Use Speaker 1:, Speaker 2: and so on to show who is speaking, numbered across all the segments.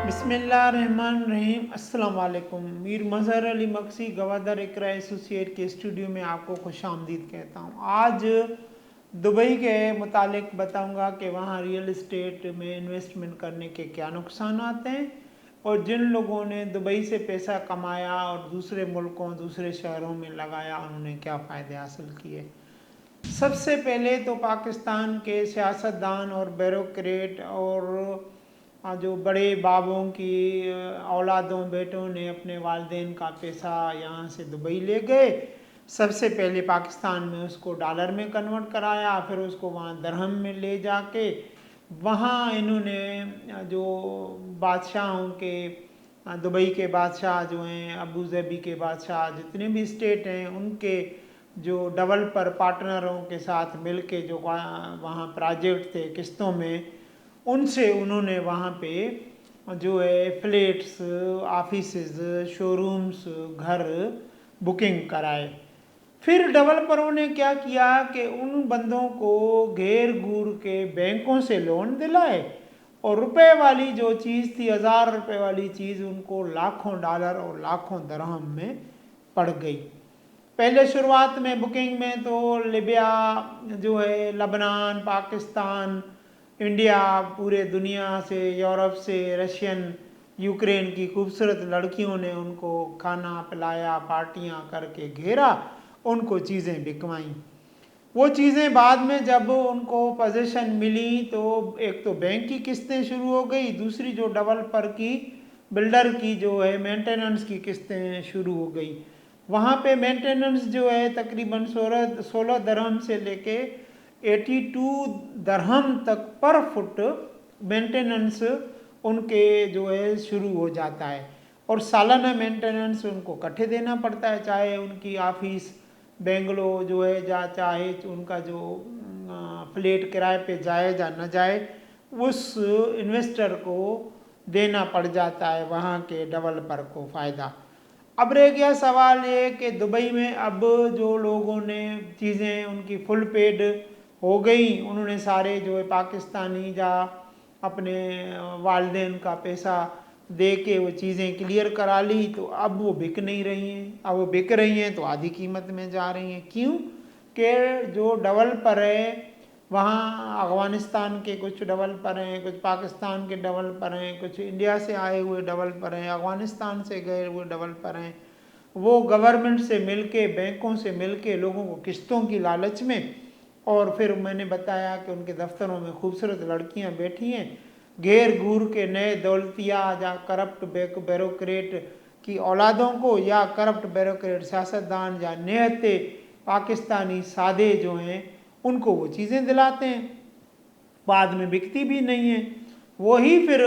Speaker 1: बिस्मिल्लाहिर्रहमानिर्रहीम। अस्सलाम वालेकुम। मीर मज़हर अली मक्सी गवादर इकरा एसोसिएट के स्टूडियो में आपको खुशामदीद कहता हूँ। आज दुबई के मुतालिक बताऊँगा कि वहाँ रियल इस्टेट में इन्वेस्टमेंट करने के क्या नुकसान आते हैं और जिन लोगों ने दुबई से पैसा कमाया और दूसरे मुल्कों दूसरे शहरों में लगाया उन्होंने क्या फ़ायदे हासिल किए। सबसे पहले तो पाकिस्तान के सियासतदान और ब्यूरोक्रेट और जो बड़े बाबों की औलादों बेटों ने अपने वालिदैन का पैसा यहाँ से दुबई ले गए। सबसे पहले पाकिस्तान में उसको डॉलर में कन्वर्ट कराया, फिर उसको वहाँ दरहम में ले जाके वहाँ इन्होंने जो बादशाहों के दुबई के बादशाह जो हैं, अबू धाबी के बादशाह, जितने भी स्टेट हैं उनके जो डेवलपर पार्टनरों के साथ मिलके जो वहाँ प्रोजेक्ट थे किस्तों में, उनसे उन्होंने वहाँ पे जो है फ्लैट्स, ऑफिसेज, शोरूम्स, घर बुकिंग कराए। फिर डेवलपरों ने क्या किया कि उन बंदों को घेर घूर के बैंकों से लोन दिलाए और रुपए वाली जो चीज़ थी, 1000 रुपये वाली चीज़, उनको लाखों डॉलर और लाखों दरहम में पड़ गई। पहले शुरुआत में बुकिंग में तो लिबिया जो है, लबनान, पाकिस्तान, इंडिया, पूरे दुनिया से, यूरोप से, रशियन, यूक्रेन की खूबसूरत लड़कियों ने उनको खाना पिलाया, पार्टियां करके घेरा, उनको चीज़ें बिकवाईं। वो चीज़ें बाद में जब उनको पोजीशन मिली तो एक तो बैंक की किस्तें शुरू हो गई, दूसरी जो डेवलपर की, बिल्डर की जो है मेंटेनेंस की किस्तें शुरू हो गई। वहाँ पे मेंटेनेंस जो है तकरीबन 16 दरहम से लेके 82 दरहम तक पर फुट मेंटेनेंस उनके जो है शुरू हो जाता है और सालाना मेंटेनेंस उनको इकट्ठे देना पड़ता है, चाहे उनकी ऑफिस बेंगलो जो है चाहे उनका जो फ्लैट किराए पे जाए या न जाए, उस इन्वेस्टर को देना पड़ जाता है वहाँ के डेवलपर को फ़ायदा। अब रह गया सवाल ये कि दुबई में अब जो लोगों ने चीज़ें उनकी फुल पेड हो गई, उन्होंने सारे जो है पाकिस्तानी या अपने वालिदैन का पैसा दे के वो चीज़ें क्लियर करा ली, तो अब वो बिक नहीं रही हैं। अब वो बिक रही हैं तो आधी कीमत में जा रही हैं। क्यों? कि जो डेवलपर है वहाँ, अफ़गानिस्तान के कुछ डेवलपर हैं, कुछ पाकिस्तान के डेवलपर हैं, कुछ इंडिया से आए हुए डेवलपर हैं, अफ़गानिस्तान से गए हुए डेवलपर हैं, वो गवर्नमेंट से मिलके, बैंकों से मिलके लोगों को किस्तों की लालच में, और फिर मैंने बताया कि उनके दफ्तरों में खूबसूरत लड़कियां बैठी हैं, घेर घूर के नए दौलतिया या करप्ट ब्यूरोक्रेट की औलादों को, या करप्ट ब्यूरोक्रेट सियासतदान या निहत्ते पाकिस्तानी सादे जो हैं उनको वो चीज़ें दिलाते हैं, बाद में बिकती भी नहीं है। वही फिर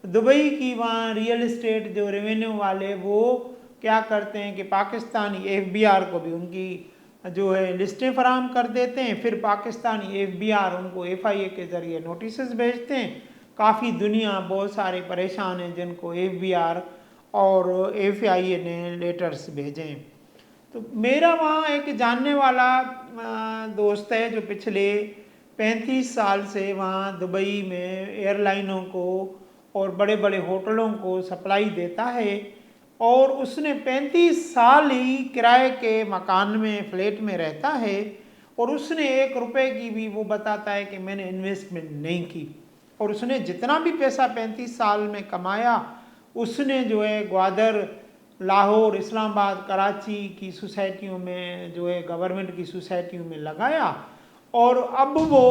Speaker 1: दुबई की वहाँ रियल इस्टेट जो रेवेन्यू वाले, वो क्या करते हैं कि पाकिस्तानी एफबीआर को भी उनकी जो है लिस्टें फराहम कर देते हैं, फिर पाकिस्तानी एफबीआर उनको एफआईए के ज़रिए नोटिस भेजते हैं। काफ़ी दुनिया, बहुत सारे परेशान हैं जिनको एफबीआर और एफआईए ने लेटर्स भेजे हैं। तो मेरा वहाँ एक जानने वाला दोस्त है जो पिछले 35 साल से वहाँ दुबई में एयरलाइनों को और बड़े बड़े होटलों को सप्लाई देता है, और उसने 35 साल ही किराए के मकान में, फ्लैट में रहता है, और उसने 1 रुपए की भी, वो बताता है कि मैंने इन्वेस्टमेंट नहीं की, और उसने जितना भी पैसा 35 साल में कमाया उसने जो है ग्वादर, लाहौर, इस्लामाबाद, कराची की सोसाइटियों में, जो है गवर्नमेंट की सोसाइटियों में लगाया, और अब वो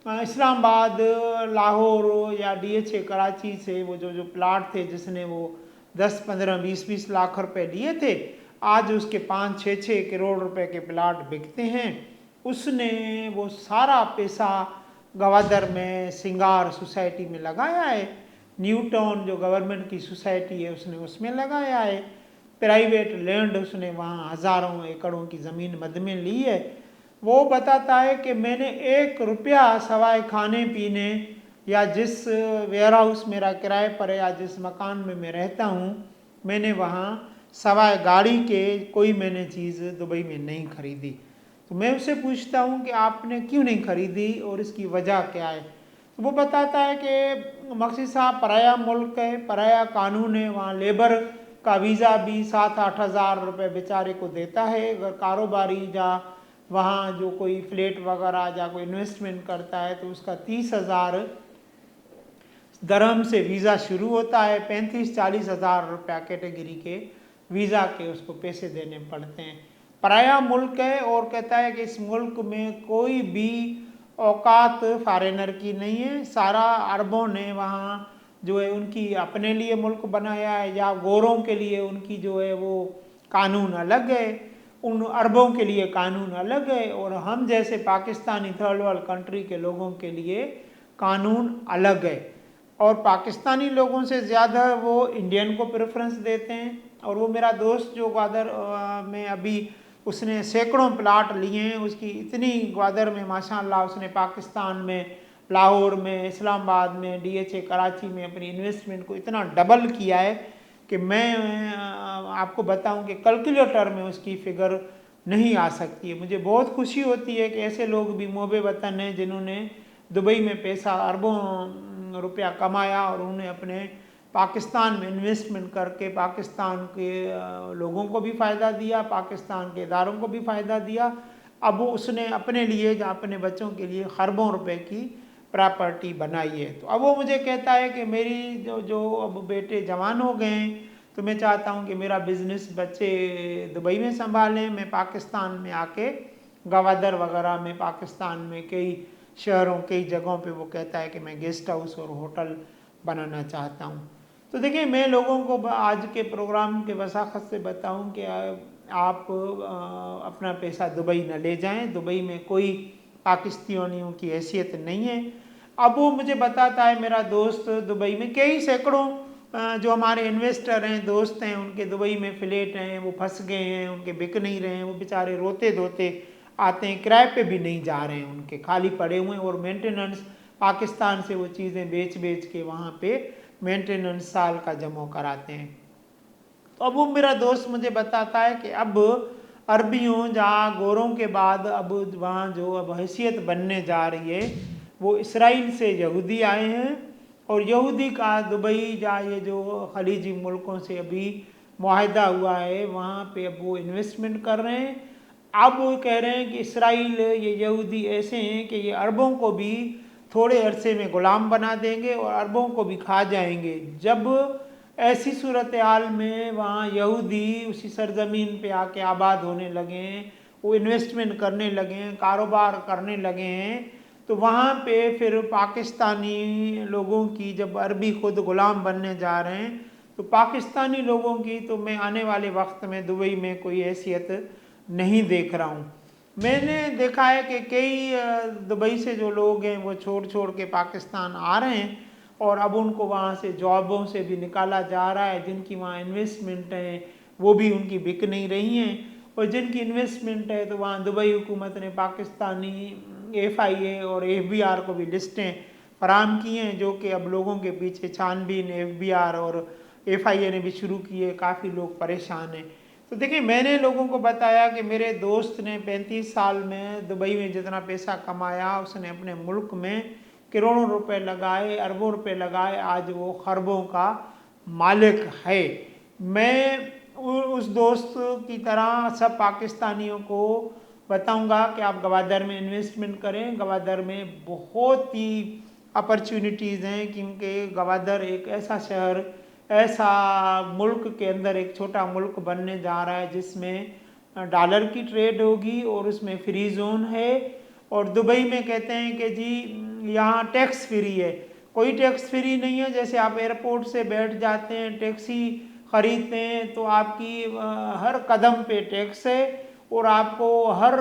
Speaker 1: इस्लामाबाद, लाहौर या डीएचए कराची से वो जो प्लाट थे जिसने वो 10, 15, 20 लाख रुपए लिए थे, आज उसके 5, 6 करोड़ रुपए के प्लाट बिकते हैं। उसने वो सारा पैसा गवादर में सिंगार सोसाइटी में लगाया है, न्यू टाउन जो गवर्नमेंट की सोसाइटी है उसने उसमें लगाया है, प्राइवेट लैंड उसने वहाँ हज़ारों एकड़ों की ज़मीन मद में ली है। वो बताता है कि मैंने 1 रुपया सवाए खाने पीने या जिस वेयर हाउस मेरा किराए पर है या जिस मकान में मैं रहता हूँ, मैंने वहाँ सवाए गाड़ी के कोई मैंने चीज़ दुबई में नहीं खरीदी। तो मैं उससे पूछता हूँ कि आपने क्यों नहीं खरीदी और इसकी वजह क्या है। वो बताता है कि मक्सी साहब पराया मुल्क है, पराया कानून है, वहाँ लेबर का वीज़ा भी 7-8 हज़ार रुपये बेचारे को देता है। अगर कारोबारी या वहाँ जो कोई फ्लैट वगैरह या कोई इन्वेस्टमेंट करता है तो उसका 30,000 दरहम से वीज़ा शुरू होता है। 35-40 हज़ार रुपया कैटेगरी के वीज़ा के उसको पैसे देने पड़ते हैं। पराया मुल्क है और कहता है कि इस मुल्क में कोई भी औकात फॉरेनर की नहीं है। सारा अरबों ने वहाँ जो है उनकी अपने लिए मुल्क बनाया है, या गोरों के लिए उनकी जो है वो कानून अलग है, उन अरबों के लिए कानून अलग है, और हम जैसे पाकिस्तानी थर्ड वर्ल्ड कंट्री के लोगों के लिए कानून अलग है। और पाकिस्तानी लोगों से ज़्यादा वो इंडियन को प्रेफरेंस देते हैं। और वो मेरा दोस्त जो ग्वादर में अभी उसने सैकड़ों प्लाट लिए हैं, उसकी इतनी ग्वादर में माशाल्लाह उसने पाकिस्तान में, लाहौर में, इस्लामाबाद में, DHA कराची में अपनी इन्वेस्टमेंट को इतना डबल किया है कि मैं आपको बताऊं कि कैलकुलेटर में उसकी फिगर नहीं आ सकती है। मुझे बहुत खुशी होती है कि ऐसे लोग भी मोबे वतन हैं जिन्होंने दुबई में पैसा अरबों रुपया कमाया और उन्हें अपने पाकिस्तान में इन्वेस्टमेंट करके पाकिस्तान के लोगों को भी फ़ायदा दिया, पाकिस्तान के इदारों को भी फ़ायदा दिया। अब वो उसने अपने लिए या अपने बच्चों के लिए खरबों रुपए की प्रॉपर्टी बनाई है। तो अब वो मुझे कहता है कि मेरी जो अब बेटे जवान हो गए हैं तो मैं चाहता हूँ कि मेरा बिज़नेस बच्चे दुबई में संभालें, मैं पाकिस्तान में आके गवादर वगैरह में, पाकिस्तान में कई शहरों, कई जगहों पे वो कहता है कि मैं गेस्ट हाउस और होटल बनाना चाहता हूँ। तो देखिए, मैं लोगों को आज के प्रोग्राम के वसाखत से बताऊं कि आप अपना पैसा दुबई न ले जाएं। दुबई में कोई पाकिस्तानियों की हैसियत नहीं है। अब वो मुझे बताता है मेरा दोस्त, दुबई में कई सैकड़ों जो हमारे इन्वेस्टर हैं, दोस्त हैं, उनके दुबई में फ्लैट हैं, वो फंस गए हैं, उनके बिक नहीं रहे हैं, वो बेचारे रोते धोते आते हैं, किराए पे भी नहीं जा रहे हैं, उनके खाली पड़े हुए हैं, और मेंटेनेंस पाकिस्तान से वो चीज़ें बेच बेच के वहाँ पे मेंटेनेंस साल का जमा कराते हैं। तो अब वो मेरा दोस्त मुझे बताता है कि अब अरबियों या गोरों के बाद अब वहाँ जो अब हैसियत बनने जा रही है वो इसराइल से यहूदी आए हैं, और यहूदी का दुबई या ये जो खलीजी मुल्कों से अभी मुआहदा हुआ है वहाँ पे अब वो इन्वेस्टमेंट कर रहे हैं। अब वो कह रहे हैं कि इसराइल, ये यहूदी ऐसे हैं कि ये अरबों को भी थोड़े अरसे में ग़ुलाम बना देंगे और अरबों को भी खा जाएंगे। जब ऐसी सूरत हाल में वहाँ यहूदी उसी सरजमीन पे आके आबाद होने लगे हैं, वो इन्वेस्टमेंट करने लगे हैं, कारोबार करने लगे हैं, तो वहाँ पे फिर पाकिस्तानी लोगों की, जब अरबी खुद ग़ुलाम बनने जा रहे हैं, तो पाकिस्तानी लोगों की तो मैं आने वाले वक्त में दुबई में कोई हैसियत नहीं देख रहा हूँ। मैंने देखा है कि कई दुबई से जो लोग हैं वो छोड़ छोड़ के पाकिस्तान आ रहे हैं, और अब उनको वहाँ से जॉबों से भी निकाला जा रहा है। जिनकी वहाँ इन्वेस्टमेंट है वो भी उनकी बिक नहीं रही हैं, और जिनकी इन्वेस्टमेंट है तो वहाँ दुबई हुकूमत ने पाकिस्तानी FIA और FBR को भी लिस्टें फराहम की हैं, जो कि अब लोगों के पीछे छानबीन FBR और FIA ने भी शुरू की है। काफ़ी लोग परेशान हैं। तो देखिए, मैंने लोगों को बताया कि मेरे दोस्त ने 35 साल में दुबई में जितना पैसा कमाया उसने अपने मुल्क में करोड़ों रुपए लगाए, अरबों रुपए लगाए, आज वो खरबों का मालिक है। मैं उस दोस्त की तरह सब पाकिस्तानियों को बताऊंगा कि आप गवादर में इन्वेस्टमेंट करें। गवादर में बहुत ही अपॉर्चुनिटीज़ हैं, क्योंकि गवादर एक ऐसा शहर, ऐसा मुल्क के अंदर एक छोटा मुल्क बनने जा रहा है जिसमें डॉलर की ट्रेड होगी और उसमें फ्री जोन है। और दुबई में कहते हैं कि जी यहाँ टैक्स फ्री है, कोई टैक्स फ्री नहीं है। जैसे आप एयरपोर्ट से बैठ जाते हैं, टैक्सी खरीदते हैं, तो आपकी हर कदम पे टैक्स है, और आपको हर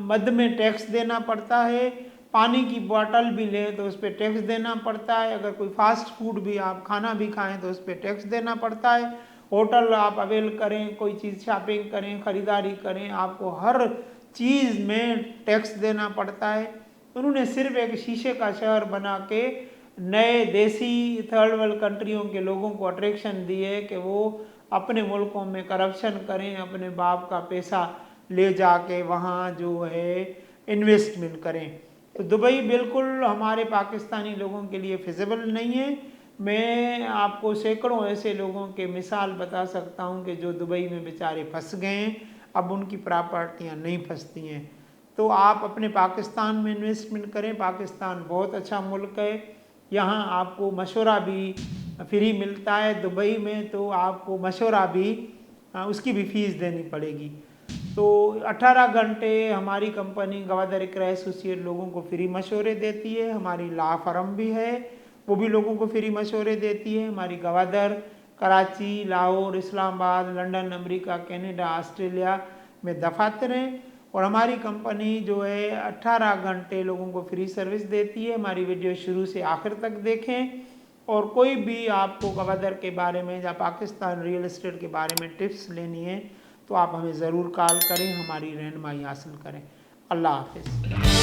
Speaker 1: मद में टैक्स देना पड़ता है। पानी की बोतल भी लें तो उस पर टैक्स देना पड़ता है। अगर कोई फास्ट फूड भी आप खाना भी खाएं तो उस पर टैक्स देना पड़ता है। होटल आप अवेल करें, कोई चीज़ शॉपिंग करें, ख़रीदारी करें, आपको हर चीज़ में टैक्स देना पड़ता है। उन्होंने सिर्फ एक शीशे का शहर बना के नए देसी थर्ड वर्ल्ड कंट्रियों के लोगों को अट्रैक्शन दी है कि वो अपने मुल्कों में करप्शन करें, अपने बाप का पैसा ले जाके वहाँ जो है इन्वेस्टमेंट करें। तो दुबई बिल्कुल हमारे पाकिस्तानी लोगों के लिए फिजिबल नहीं है। मैं आपको सैकड़ों ऐसे लोगों के मिसाल बता सकता हूं कि जो दुबई में बेचारे फंस गए हैं, अब उनकी प्रॉपर्टियां नहीं फंसती हैं। तो आप अपने पाकिस्तान में इन्वेस्टमेंट करें। पाकिस्तान बहुत अच्छा मुल्क है, यहाँ आपको मशवरा भी फ्री मिलता है। दुबई में तो आपको मशवरा भी उसकी भी फ़ीस देनी पड़ेगी। तो 18 घंटे हमारी कंपनी गवादर इकरा एसोसिएट लोगों को फ्री मशवरे देती है। हमारी लॉ फर्म भी है, वो भी लोगों को फ्री मशवरे देती है। हमारी Gwadar Karachi, Lahore, Islamabad, London, America, Canada, Australia में दफातर हैं। और हमारी कंपनी जो है 18 घंटे लोगों को फ्री सर्विस देती है। हमारी वीडियो शुरू से आखिर तक देखें। और कोई भी आपको गवादर के बारे में या पाकिस्तान रियल एस्टेट के बारे में टिप्स लेनी है तो आप हमें ज़रूर कॉल करें, हमारी रहनुमाई हासिल करें। अल्लाह हाफिज़।